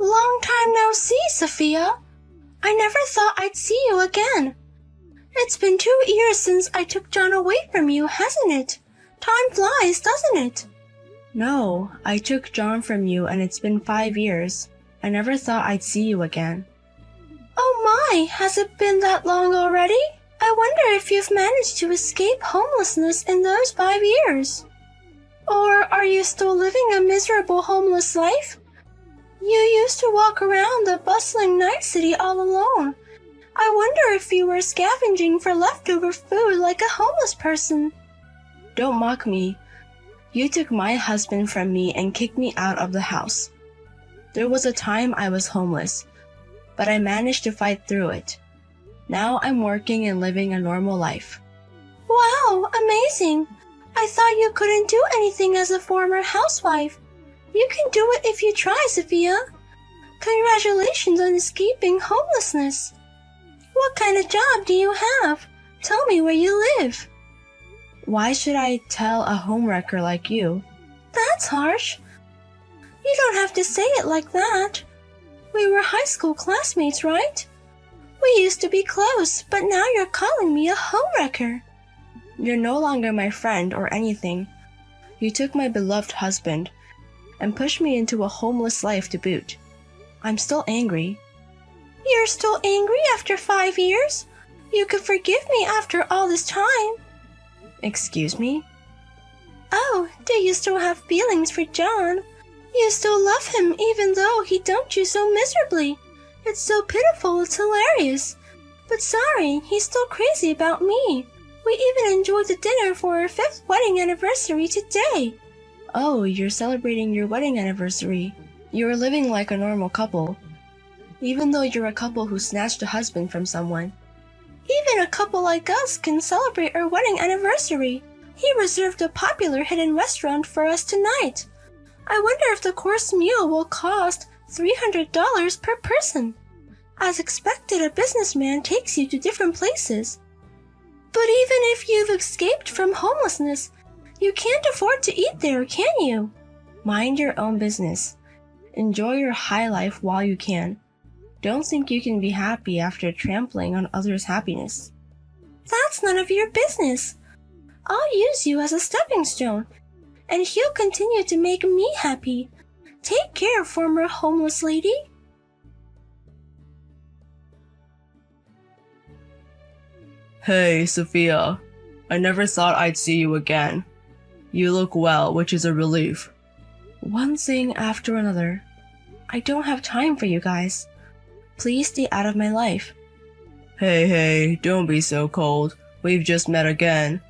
Long time no see, Sophia. I never thought I'd see you again. It's been 2 years since I took John away from you, hasn't it? Time flies, doesn't it? No, I took John from you and it's been 5 years. I never thought I'd see you again. Oh my, has it been that long already? I wonder if you've managed to escape homelessness in those 5 years. Or are you still living a miserable homeless life? You used to walk around the bustling night city all alone. I wonder if you were scavenging for leftover food like a homeless person. Don't mock me. You took my husband from me and kicked me out of the house. There was a time I was homeless, but I managed to fight through it. Now I'm working and living a normal life. Wow, amazing! I thought you couldn't do anything as a former housewife. You can do it if you try, Sophia. Congratulations on escaping homelessness. What kind of job do you have? Tell me where you live. Why should I tell a homewrecker like you? That's harsh. You don't have to say it like that. We were high school classmates, right? We used to be close, but now you're calling me a homewrecker. You're no longer my friend or anything. You took my beloved husband and pushed me into a homeless life to boot. I'm still angry. You're still angry after 5 years? You could forgive me after all this time. Excuse me? Oh, do you still have feelings for John? You still love him even though he dumped you so miserably. It's so pitiful, it's hilarious. But sorry, he's still crazy about me. We even enjoyed the dinner for our 5th wedding anniversary today. Oh, you're celebrating your wedding anniversary. You're living like a normal couple. Even though you're a couple who snatched a husband from someone. Even a couple like us can celebrate our wedding anniversary. He reserved a popular hidden restaurant for us tonight. I wonder if the course meal will cost $300 per person. As expected, a businessman takes you to different places. But even if you've escaped from homelessness, you can't afford to eat there, can you? Mind your own business. Enjoy your high life while you can. Don't think you can be happy after trampling on others' happiness. That's none of your business. I'll use you as a stepping stone, and he'll continue to make me happy. Take care, former homeless lady. Hey, Sophia. I never thought I'd see you again. You look well, which is a relief. One thing after another. I don't have time for you guys. Please stay out of my life. Hey, don't be so cold. We've just met again.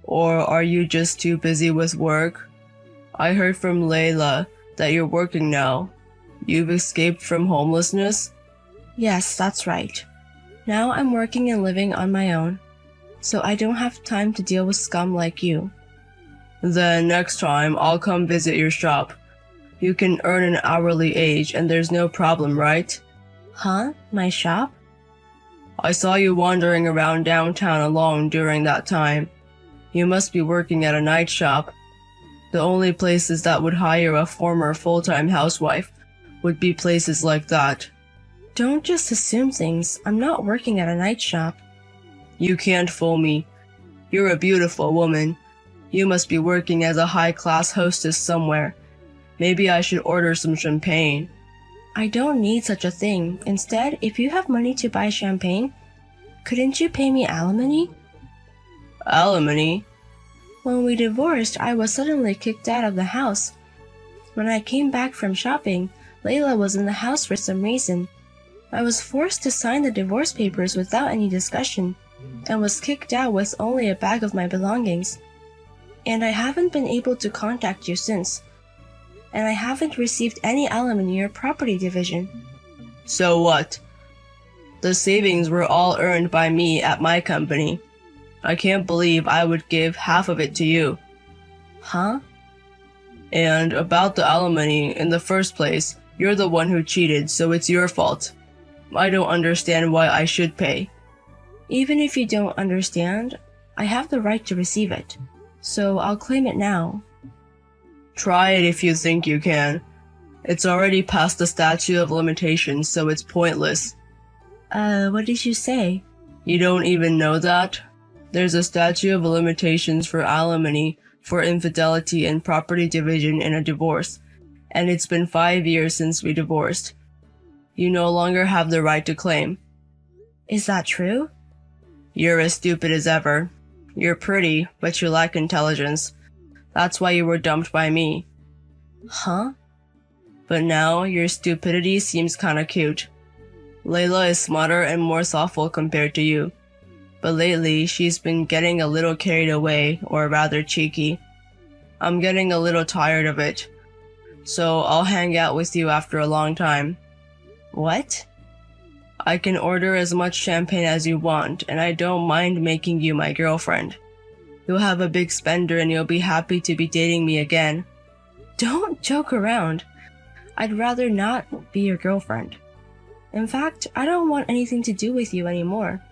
Or are you just too busy with work? I heard from Layla that you're working now. You've escaped from homelessness? Yes, that's right. Now I'm working and living on my own, so I don't have time to deal with scum like you. Then next time I'll come visit your shop. You can earn an hourly wage and there's no problem, right? Huh? My shop? I saw you wandering around downtown alone during that time. You must be working at a night shop. The only places that would hire a former full-time housewife would be places like that. Don't just assume things. I'm not working at a night shop. You can't fool me. You're a beautiful woman. You must be working as a high-class hostess somewhere. Maybe I should order some champagne. I don't need such a thing. Instead, if you have money to buy champagne, couldn't you pay me alimony? Alimony? When we divorced, I was suddenly kicked out of the house. When I came back from shopping, Layla was in the house for some reason. I was forced to sign the divorce papers without any discussion, and was kicked out with only a bag of my belongings. And I haven't been able to contact you since. And I haven't received any alimony or property division. So what? The savings were all earned by me at my company. I can't believe I would give half of it to you. Huh? And about the alimony, in the first place, you're the one who cheated, so it's your fault. I don't understand why I should pay. Even if you don't understand, I have the right to receive it, so I'll claim it now. Try it if you think you can. It's already past the statute of limitations, so it's pointless. What did you say? You don't even know that? There's a statute of limitations for alimony, for infidelity and property division in a divorce, and it's been 5 years since we divorced. You no longer have the right to claim. Is that true? You're as stupid as ever. You're pretty, but you lack intelligence. That's why you were dumped by me. Huh? But now, your stupidity seems kinda cute. Layla is smarter and more thoughtful compared to you. But lately, she's been getting a little carried away, or rather cheeky. I'm getting a little tired of it. So I'll hang out with you after a long time. What? I can order as much champagne as you want, and I don't mind making you my girlfriend. You'll have a big spender and you'll be happy to be dating me again. Don't joke around. I'd rather not be your girlfriend. In fact, I don't want anything to do with you anymore.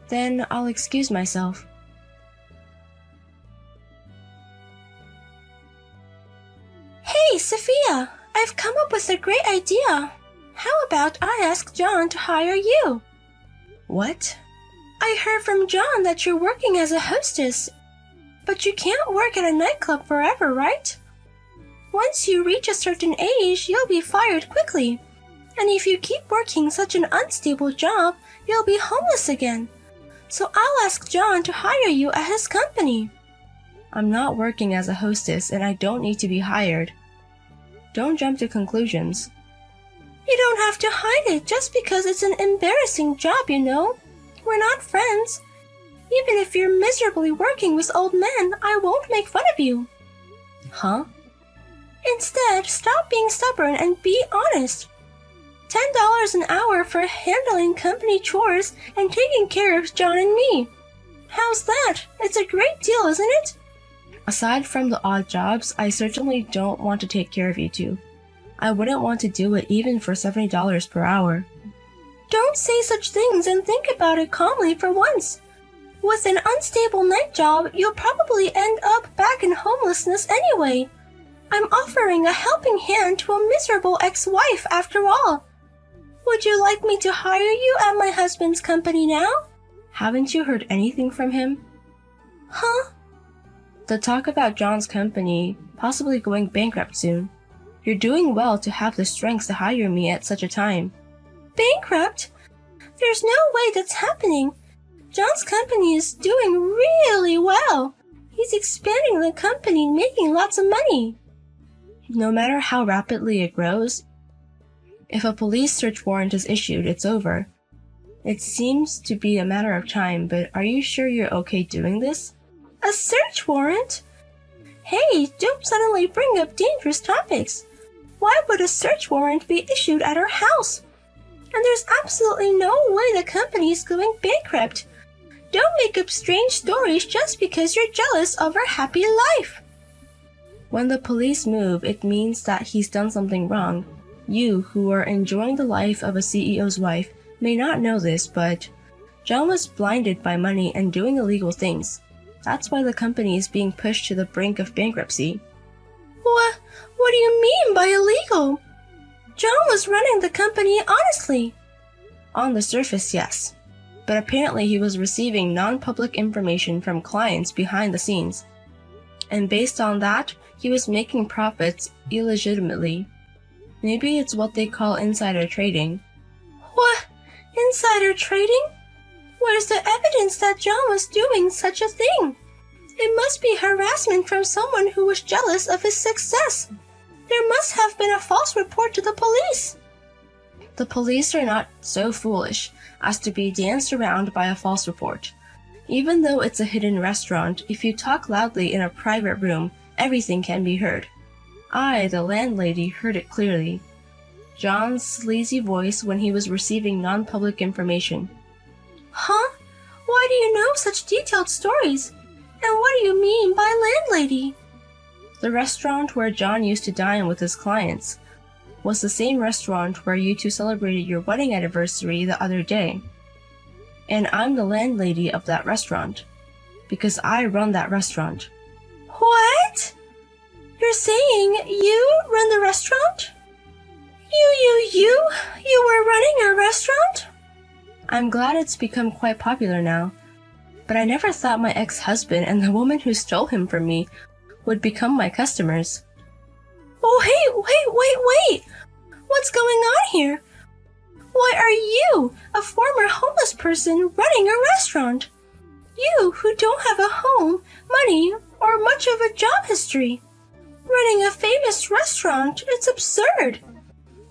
Then I'll excuse myself. Hey, Sophia! I've come up with a great idea. How about I ask John to hire you? What? I heard from John that you're working as a hostess. But you can't work at a nightclub forever, right? Once you reach a certain age, you'll be fired quickly. And if you keep working such an unstable job, you'll be homeless again. So I'll ask John to hire you at his company. I'm not working as a hostess and I don't need to be hired. Don't jump to conclusions. You don't have to hide it just because it's an embarrassing job, you know. We're not friends. Even if you're miserably working with old men, I won't make fun of you. Huh? Instead, stop being stubborn and be honest. $10 an hour for handling company chores and taking care of John and me. How's that? It's a great deal, isn't it? Aside from the odd jobs, I certainly don't want to take care of you two. I wouldn't want to do it even for $70 per hour. Don't say such things and think about it calmly for once. With an unstable night job, you'll probably end up back in homelessness anyway. I'm offering a helping hand to a miserable ex-wife after all. Would you like me to hire you at my husband's company now? Haven't you heard anything from him? Huh? The talk about John's company possibly going bankrupt soon. You're doing well to have the strength to hire me at such a time. Bankrupt? There's no way that's happening. John's company is doing really well. He's expanding the company and making lots of money. No matter how rapidly it grows, if a police search warrant is issued, it's over. It seems to be a matter of time, but are you sure you're okay doing this? A search warrant? Hey, don't suddenly bring up dangerous topics. Why would a search warrant be issued at our house? And there's absolutely no way the company is going bankrupt. Don't make up strange stories just because you're jealous of our happy life. When the police move, it means that he's done something wrong. You, who are enjoying the life of a CEO's wife, may not know this, but John was blinded by money and doing illegal things. That's why the company is being pushed to the brink of bankruptcy. What do you mean by illegal? John was running the company honestly. On the surface, yes. But apparently he was receiving non-public information from clients behind the scenes. And based on that, he was making profits illegitimately. Maybe it's what they call insider trading. What? Insider trading? Where's the evidence that John was doing such a thing? It must be harassment from someone who was jealous of his success. There must have been a false report to the police. The police are not so foolish as to be danced around by a false report. Even though it's a hidden restaurant, if you talk loudly in a private room, everything can be heard. I, the landlady, heard it clearly. John's sleazy voice when he was receiving non-public information. Huh? Why do you know such detailed stories? And what do you mean by landlady? The restaurant where John used to dine with his clients was the same restaurant where you two celebrated your wedding anniversary the other day. And I'm the landlady of that restaurant, because I run that restaurant. What? You're saying you run the restaurant? You were running a restaurant? I'm glad it's become quite popular now. But I never thought my ex-husband and the woman who stole him from me would become my customers. Oh, hey, wait! What's going on here? Why are you, a former homeless person, running a restaurant? You who don't have a home, money, or much of a job history. Running a famous restaurant, it's absurd.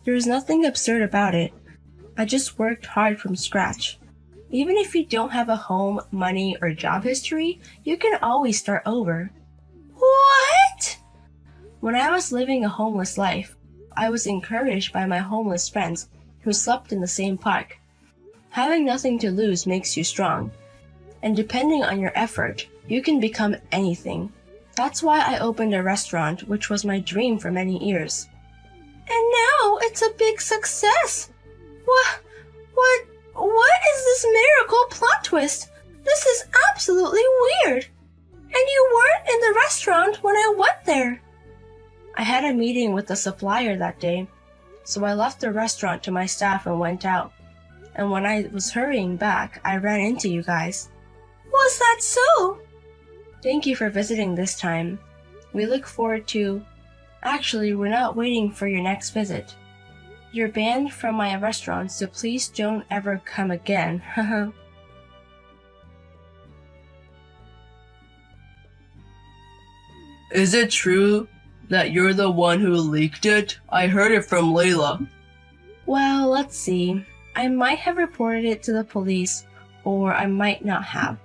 There's nothing absurd about it. I just worked hard from scratch. Even if you don't have a home, money, or job history, you can always start over. What? When I was living a homeless life, I was encouraged by my homeless friends who slept in the same park. Having nothing to lose makes you strong. And depending on your effort, you can become anything. That's why I opened a restaurant, which was my dream for many years. And now it's a big success. What is this miracle plot twist? This is absolutely weird. And you weren't in the restaurant when I went there. I had a meeting with the supplier that day, so I left the restaurant to my staff and went out. And when I was hurrying back, I ran into you guys. Was that so? Thank you for visiting this time. We look forward to... Actually, we're not waiting for your next visit. You're banned from my restaurant, so please don't ever come again. Is it true that you're the one who leaked it? I heard it from Layla. Well, let's see. I might have reported it to the police, or I might not have.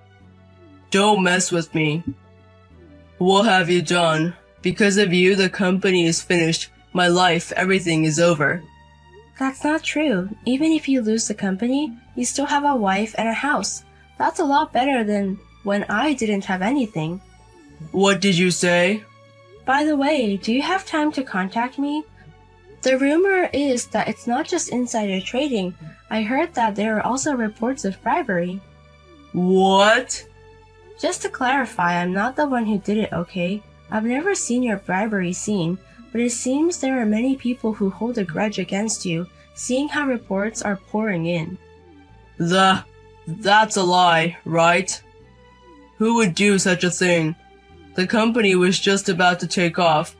Don't mess with me. What have you done? Because of you, the company is finished. My life, everything is over. That's not true. Even if you lose the company, you still have a wife and a house. That's a lot better than when I didn't have anything. What did you say? By the way, do you have time to contact me? The rumor is that it's not just insider trading. I heard that there are also reports of bribery. What? Just to clarify, I'm not the one who did it, okay? I've never seen your bribery scene, but it seems there are many people who hold a grudge against you, seeing how reports are pouring in. That's a lie, right? Who would do such a thing? The company was just about to take off.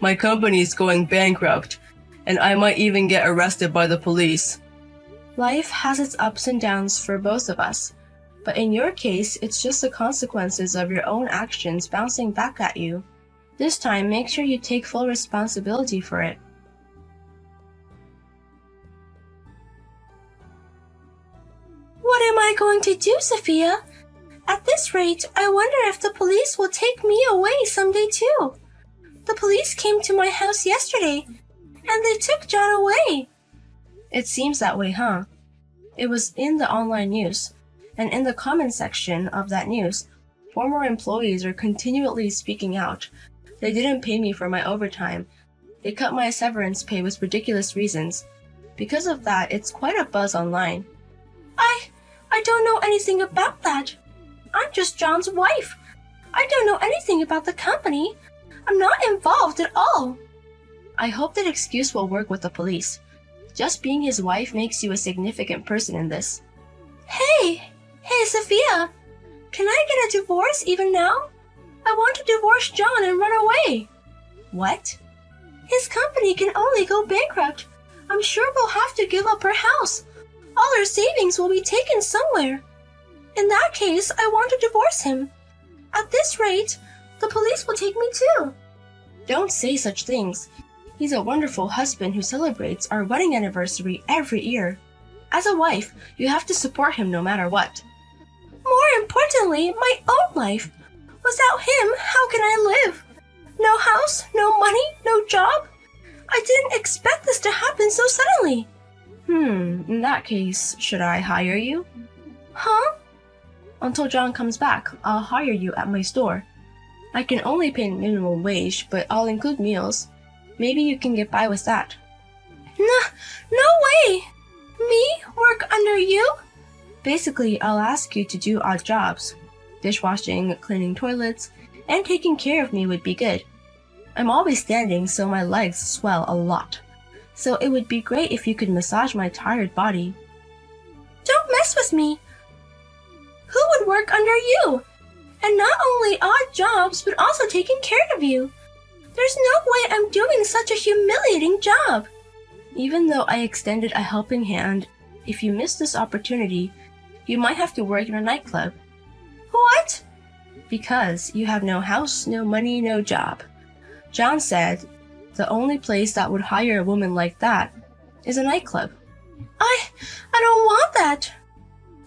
My company's going bankrupt, and I might even get arrested by the police. Life has its ups and downs for both of us, but in your case, it's just the consequences of your own actions bouncing back at you. This time, make sure you take full responsibility for it. What am I going to do, Sophia? At this rate, I wonder if the police will take me away someday too. The police came to my house yesterday, and they took John away. It seems that way, huh? It was in the online news, and in the comment section of that news, former employees are continually speaking out. They didn't pay me for my overtime. They cut my severance pay with ridiculous reasons. Because of that, it's quite a buzz online. I don't know anything about that. I'm just John's wife. I don't know anything about the company. I'm not involved at all. I hope that excuse will work with the police. Just being his wife makes you a significant person in this. Hey, Sophia. Can I get a divorce even now? I want to divorce John and run away. What? His company can only go bankrupt. I'm sure we'll have to give up our house. All our savings will be taken somewhere. In that case, I want to divorce him. At this rate, the police will take me too. Don't say such things. He's a wonderful husband who celebrates our wedding anniversary every year. As a wife, you have to support him no matter what. More importantly, my own life. Without him, how can I live? No house, no money, no job. I didn't expect this to happen so suddenly. In that case, should I hire you? Huh? Until John comes back, I'll hire you at my store. I can only pay minimum wage, but I'll include meals. Maybe you can get by with that. No way! Me work under you? Basically, I'll ask you to do odd jobs. Dishwashing, cleaning toilets, and taking care of me would be good. I'm always standing, so my legs swell a lot. so it would be great if you could massage my tired body. Don't mess with me. Who would work under you? And not only odd jobs, but also taking care of you. There's no way I'm doing such a humiliating job. Even though I extended a helping hand, if you miss this opportunity, you might have to work in a nightclub. What? Because you have no house, no money, no job. John said the only place that would hire a woman like that is a nightclub. I don't want that.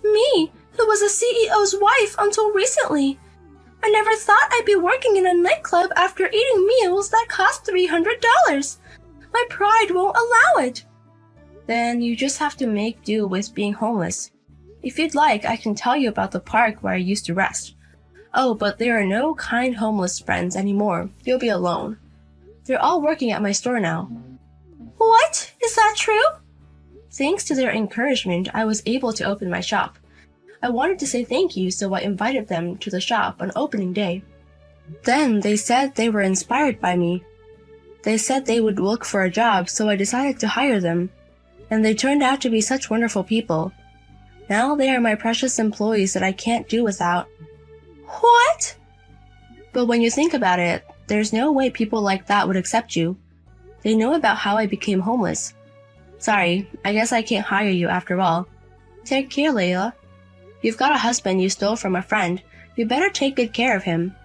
Me, who was a CEO's wife until recently. I never thought I'd be working in a nightclub after eating meals that cost $300. My pride won't allow it. Then you just have to make do with being homeless. If you'd like, I can tell you about the park where I used to rest. Oh, but there are no kind homeless friends anymore. You'll be alone. They're all working at my store now. What? Is that true? Thanks to their encouragement, I was able to open my shop. I wanted to say thank you, so I invited them to the shop on opening day. Then they said they were inspired by me. They said they would look for a job, so I decided to hire them. And they turned out to be such wonderful people. Now they are my precious employees that I can't do without. What? But when you think about it, there's no way people like that would accept you. They know about how I became homeless. Sorry, I guess I can't hire you after all. Take care, Layla. You've got a husband you stole from a friend. You better take good care of him.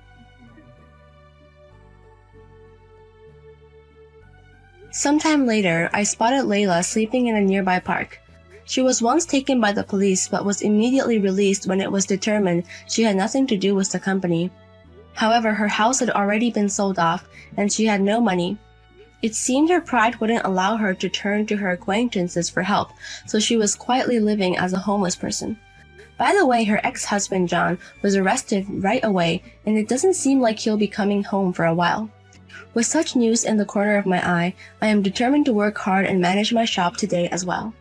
Sometime later, I spotted Layla sleeping in a nearby park. She was once taken by the police but was immediately released when it was determined she had nothing to do with the company. However, her house had already been sold off and she had no money. It seemed her pride wouldn't allow her to turn to her acquaintances for help, so she was quietly living as a homeless person. By the way, her ex-husband John was arrested right away, and it doesn't seem like he'll be coming home for a while. With such news in the corner of my eye, I am determined to work hard and manage my shop today as well.